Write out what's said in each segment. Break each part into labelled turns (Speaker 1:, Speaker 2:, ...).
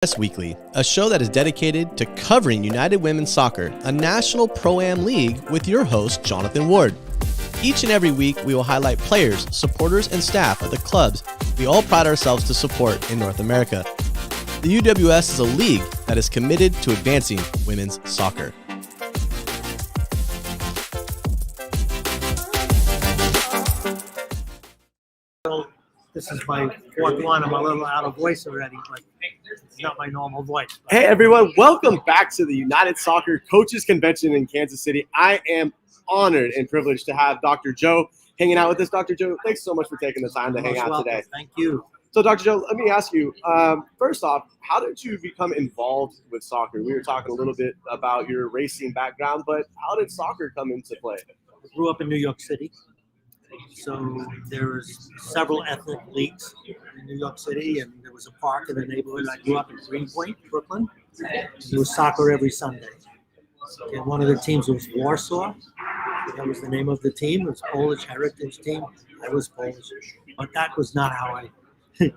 Speaker 1: US Weekly, a show that is dedicated to covering United Women's Soccer, a national pro-am league with your host, Jonathan Ward. Each and every week, we will highlight players, supporters, and staff of the clubs we all pride ourselves to support in North America. The UWS is a league that is committed to advancing women's soccer.
Speaker 2: This is my fourth one. I'm a little out of voice already, but it's not my normal voice.
Speaker 3: Hey everyone, welcome back to the United Soccer Coaches Convention in Kansas City. I am honored and privileged to have Dr. Joe hanging out with us. Dr. Joe, thanks so much for taking the time to hang out today.
Speaker 2: Thank you.
Speaker 3: So Dr. Joe, let me ask you, first off, how did you become involved with soccer? We were talking a little bit about your racing background, but how did soccer come into play?
Speaker 2: I grew up in New York City. So there's several ethnic leagues in New York City, and there was a park in the neighborhood. I grew up in Greenpoint, Brooklyn. There was soccer every Sunday. And one of the teams was Warsaw. That was the name of the team. It was Polish heritage team. I was Polish, but that was not how I.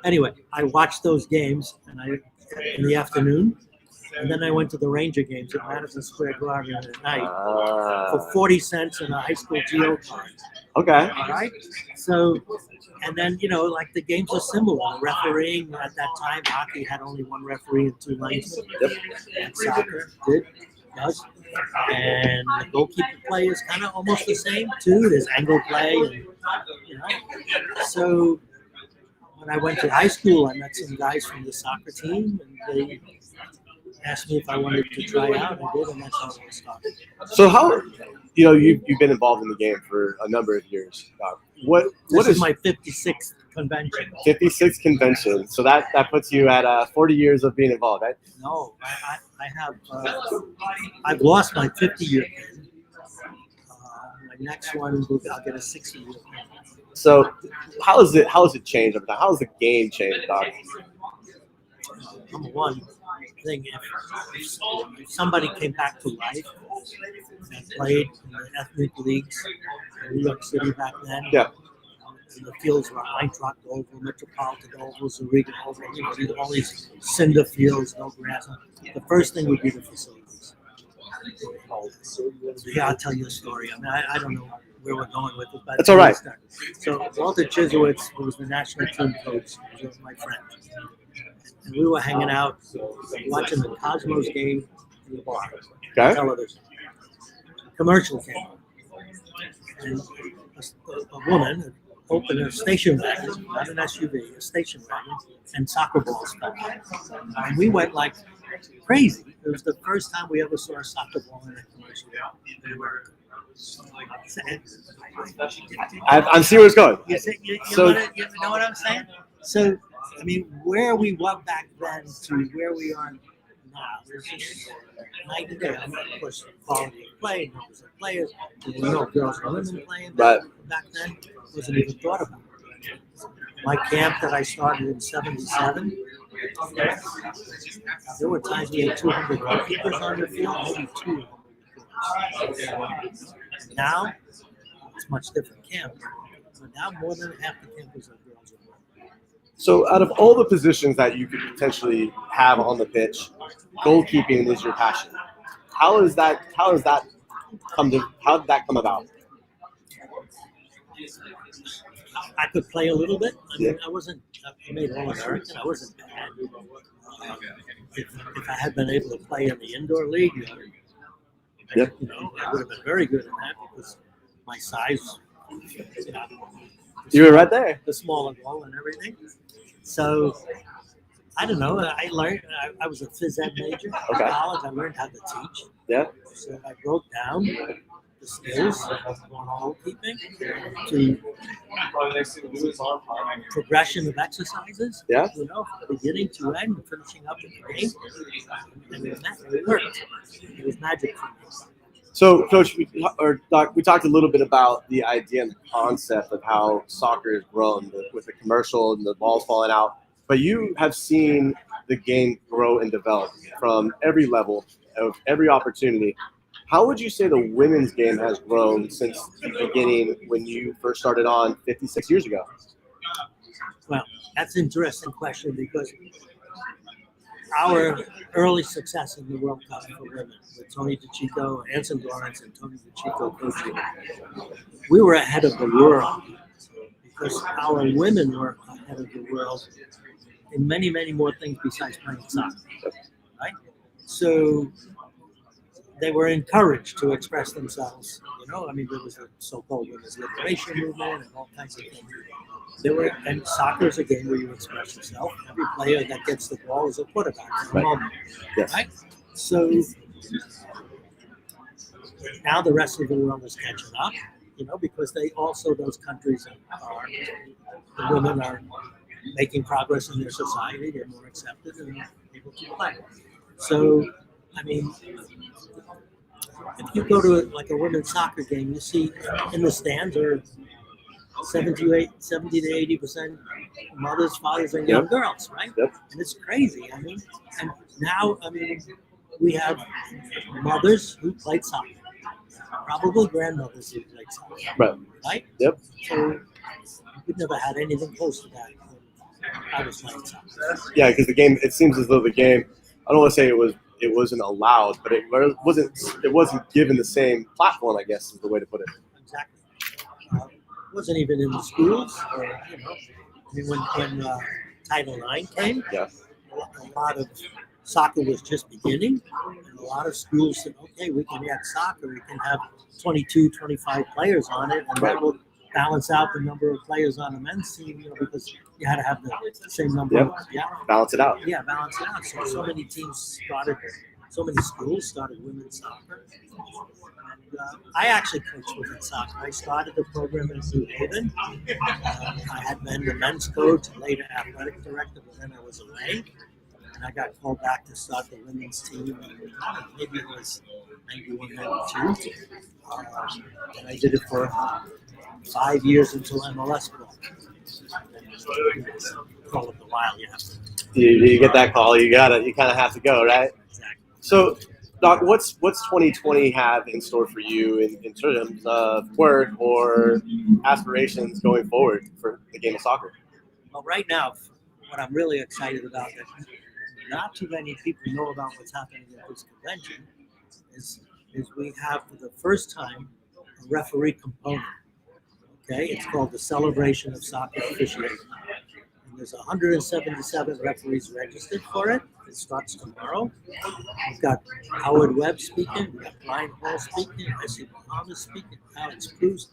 Speaker 2: Anyway, I watched those games, and in the afternoon, and then I went to the Ranger games at Madison Square Garden at night for 40 cents in a high school geo card.
Speaker 3: Okay.
Speaker 2: All right. So, and then, like the games are similar. Refereeing at that time, hockey had only one referee and two linesmen.
Speaker 3: Yep.
Speaker 2: And soccer does. And the goalkeeper play is kind of almost the same too. There's angle play, and So when I went to high school, I met some guys from the soccer team, and they asked me if I wanted to try out. I did, and that's how it started.
Speaker 3: So how, you've been involved in the game for a number of years.
Speaker 2: This is my 56th convention.
Speaker 3: 56th convention. So that puts you at 40 years of being involved, right?
Speaker 2: No, I have. I've lost my 50-year pin. My next one, I'll get a 60-year pin.
Speaker 3: So how has it changed over time? How has the game changed, Doc?
Speaker 2: Number one thing, if somebody came back to life and played in the ethnic leagues in New York City back then, and the fields were Eintracht Oval, Metropolitan Oval, Zurich Oval, all these cinder fields, no grass. The first thing would be the facilities. Yeah, I'll tell you a story. I mean, I don't know where we're going with it, but
Speaker 3: that's all right.
Speaker 2: So Walter Chisowitz, who was the national team coach, was my friend. And we were hanging out, watching the Cosmos game in the bar, on television. A commercial came on, and a woman opened a station wagon, not an SUV, a station wagon, and soccer balls fell out. And we went like crazy. It was the first time we ever saw a soccer ball in a commercial in America.
Speaker 3: I'm seeing where it's going.
Speaker 2: You know what I'm saying? So, I mean, where we were back then to where we are now, there's just night and day. I mean, of course, quality of play, numbers of players, there were no girls and women playing back then. Wasn't even thought about. My camp that I started in 77, there were times we had 200 goalkeepers on the field, maybe two. Now, it's much different camp. But now more than half the campers are girls.
Speaker 3: So out of all the positions that you could potentially have on the pitch, goalkeeping is your passion. How did that come about?
Speaker 2: I could play a little bit. I mean, I made All-American. I wasn't bad. If I had been able to play in the indoor league, I would have been very good in that because my size,
Speaker 3: you were right there.
Speaker 2: The smaller goal and everything. So, I don't know. I learned, I was a phys ed major in college. I learned how to teach.
Speaker 3: Yeah.
Speaker 2: So I broke down the skills on goalkeeping to progression of exercises.
Speaker 3: Yeah.
Speaker 2: Beginning to end, finishing up in the game. And it worked. It was magic for me.
Speaker 3: So, Coach, Doc, we talked a little bit about the idea and the concept of how soccer has grown with the commercial and the balls falling out. But you have seen the game grow and develop from every level of every opportunity. How would you say the women's game has grown since the beginning when you first started on 56 years ago?
Speaker 2: Well, that's an interesting question because our early success in the World Cup for women with Tony DeCicco, Anson Lawrence, and Tony DeCicco coaching, we were ahead of the world because our women were ahead of the world in many, many more things besides playing soccer, right? So they were encouraged to express themselves. I mean, there was the so-called women's liberation movement and all kinds of things. And soccer is a game where you express yourself. Every player that gets the ball is a quarterback at the moment,
Speaker 3: Yes.
Speaker 2: right? So now the rest of the world is catching up, because those countries the women are making progress in their society. They're more accepted and able to play. So, I mean, if you go to like a women's soccer game, you see in the stands are 70 to 80% mothers, fathers, and young girls, right?
Speaker 3: Yep.
Speaker 2: And it's crazy. I mean, and now, we have mothers who played soccer, probably grandmothers who played soccer, right?
Speaker 3: Yep.
Speaker 2: So we've never had anything close to that when I was playing soccer.
Speaker 3: Yeah, because the game. It seems as though the game. I don't want to say it wasn't allowed, but it wasn't given the same platform. I guess is the way to put it.
Speaker 2: Exactly. It wasn't even in the schools. When Title IX came,
Speaker 3: Yeah.
Speaker 2: a lot of soccer was just beginning, and a lot of schools said, okay, we can add soccer, we can have 22, 25 players on it, and that will balance out the number of players on the men's team, because you had to have the same number.
Speaker 3: Yep. Balance it out.
Speaker 2: Yeah, balance it out. So many teams so many schools started women's soccer. And I actually coached women's soccer. I started the program in New Haven. I had been the men's coach and later athletic director, but then I was away. And I got called back to start the women's team. Maybe it was 91, 92. And I did it for 5 years until MLS called. Call of the Wild, you have to.
Speaker 3: You get that call, you kind of have to go, right?
Speaker 2: Exactly.
Speaker 3: So, Doc, what's 2020 have in store for you in terms of work or aspirations going forward for the game of soccer?
Speaker 2: Well, right now, what I'm really excited about that not too many people know about what's happening at this convention is we have for the first time a referee component. Okay, it's called the Celebration of Soccer Officiating. And there's 177 referees registered for it. It starts tomorrow. We've got Howard Webb speaking. We've got Brian Hall speaking. Essie Muhammad speaking. Alex Cruz.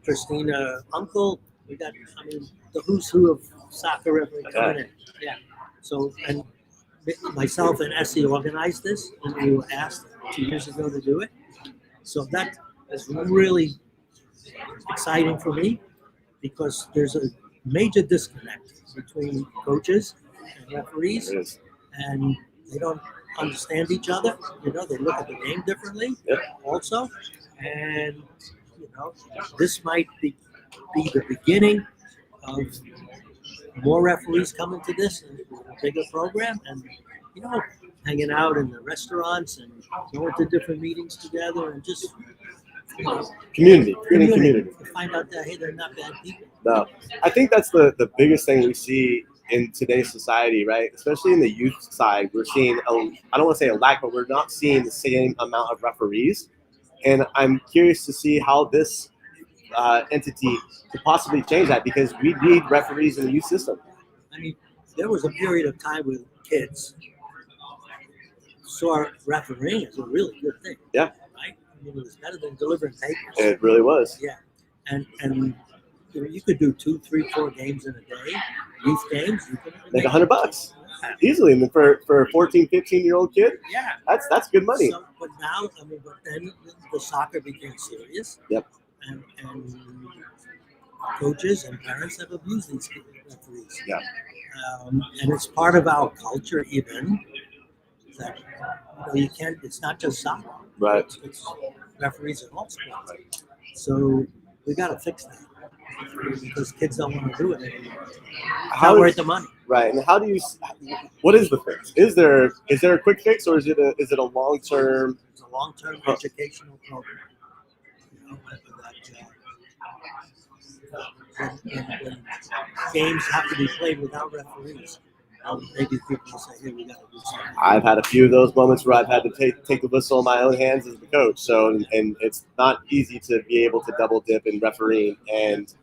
Speaker 2: Christina Uncle. We got, the who's who of soccer referee coming in. Yeah. So, and myself and Essie organized this, and we were asked 2 years ago to do it. So that is really exciting for me because there's a major disconnect between coaches and referees, and they don't understand each other. They look at the game differently also, and this might be the beginning of more referees coming to this and a bigger program, and hanging out in the restaurants and going to different meetings together and just
Speaker 3: community.
Speaker 2: To find out that, hey, they're not bad people.
Speaker 3: No, I think that's the biggest thing we see in today's society, right? Especially in the youth side, we're seeing I don't want to say a lack, but we're not seeing the same amount of referees. And I'm curious to see how this entity could possibly change that, because we need referees in the youth system.
Speaker 2: There was a period of time with kids saw refereeing as a really good thing.
Speaker 3: Yeah.
Speaker 2: Right? It was better than delivering papers.
Speaker 3: It really was.
Speaker 2: Yeah. And you could do 2, 3, 4 games in a day, youth games. You could
Speaker 3: make $100 easily. And for a 14, 15-year-old kid,
Speaker 2: yeah,
Speaker 3: that's good money.
Speaker 2: So, but now, but then the soccer became serious.
Speaker 3: Yep.
Speaker 2: And coaches and parents have abused these referees.
Speaker 3: Yeah.
Speaker 2: And it's part of our culture, even that you can't. It's not just soccer.
Speaker 3: Right.
Speaker 2: It's referees in all sports. So we got to fix that because kids don't want to do it anymore. Not worth the money.
Speaker 3: Right. And what is the fix? Is there a quick fix, or is it a long-term?
Speaker 2: It's a long-term educational program. When games have to be played without referees, maybe people will say, "Hey, we got to do something."
Speaker 3: I've had a few of those moments where I've had to take the whistle in my own hands as the coach. So, and it's not easy to be able to double dip in refereeing and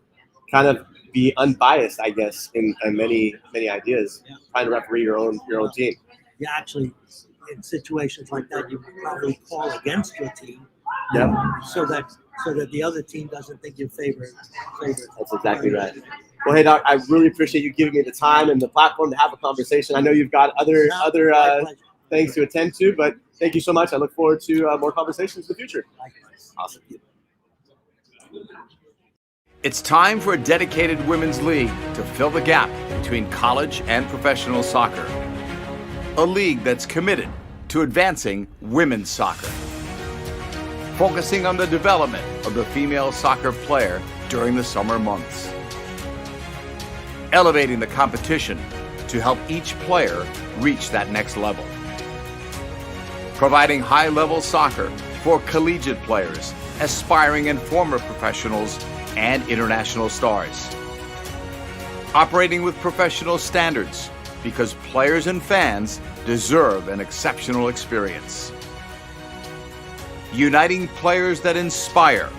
Speaker 3: kind of be unbiased, I guess, in many ideas.
Speaker 2: Yeah.
Speaker 3: Trying to referee your own team.
Speaker 2: Yeah, actually, in situations like that, you probably call against your team,
Speaker 3: Yep,
Speaker 2: so that the other team doesn't think you're favorite.
Speaker 3: that's exactly right. Well, hey, Doc, I really appreciate you giving me the time and the platform to have a conversation. I know you've got other
Speaker 2: My pleasure.
Speaker 3: things to attend to, but thank you so much. I look forward to more conversations in the future.
Speaker 2: Likewise.
Speaker 3: Awesome.
Speaker 4: It's time for a dedicated women's league to fill the gap between college and professional soccer. A league that's committed to advancing women's soccer, focusing on the development of the female soccer player during the summer months, elevating the competition to help each player reach that next level, providing high-level soccer for collegiate players, aspiring and former professionals, and international stars. Operating with professional standards because players and fans deserve an exceptional experience. Uniting players that inspire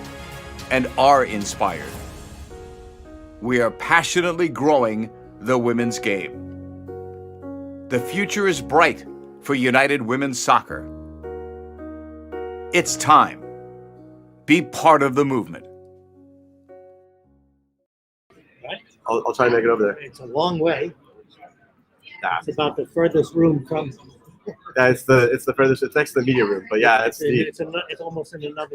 Speaker 4: and are inspired. We are passionately growing the women's game. The future is bright for United Women's Soccer. It's time. Be part of the movement.
Speaker 3: I'll try to make it over there.
Speaker 2: It's a long way.
Speaker 3: Nah.
Speaker 2: It's about the furthest room from.
Speaker 3: Yeah, it's the furthest. It's next to the media room, but yeah, it's
Speaker 2: It's almost in another.